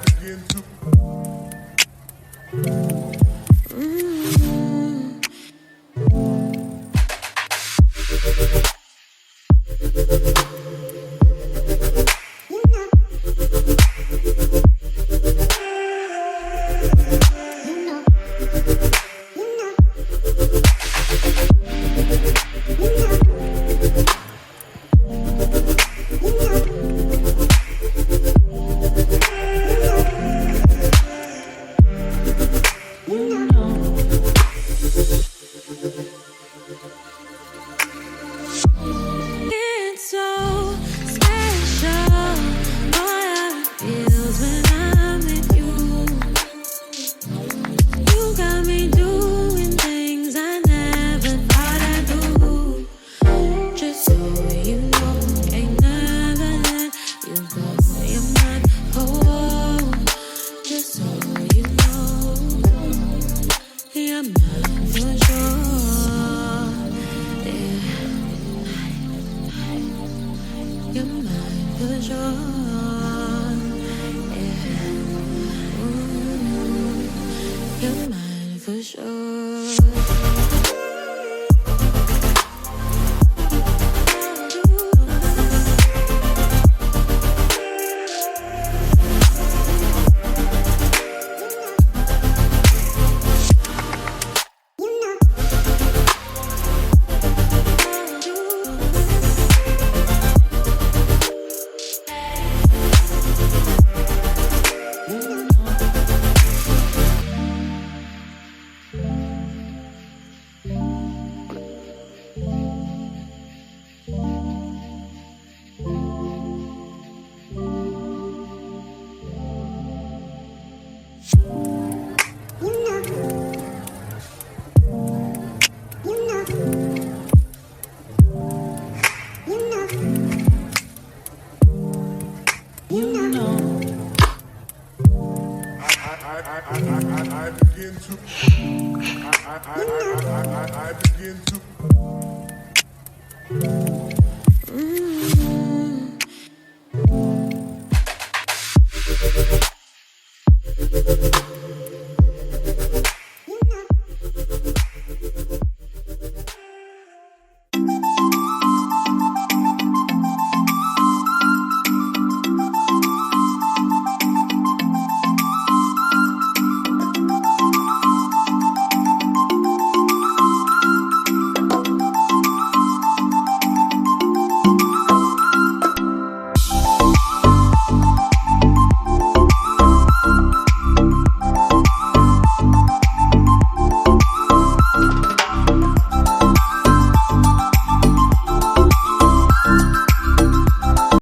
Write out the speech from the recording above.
begin to. It's so special, boy, how it feels when I'm with you. You got me doing things I never thought I'd do. Just so you know, ain't never let you go. You're mine, oh, just so you know, you're mine for sure. You're mine for sure. Yeah. Ooh, you're mine for sure. I begin to. I begin to.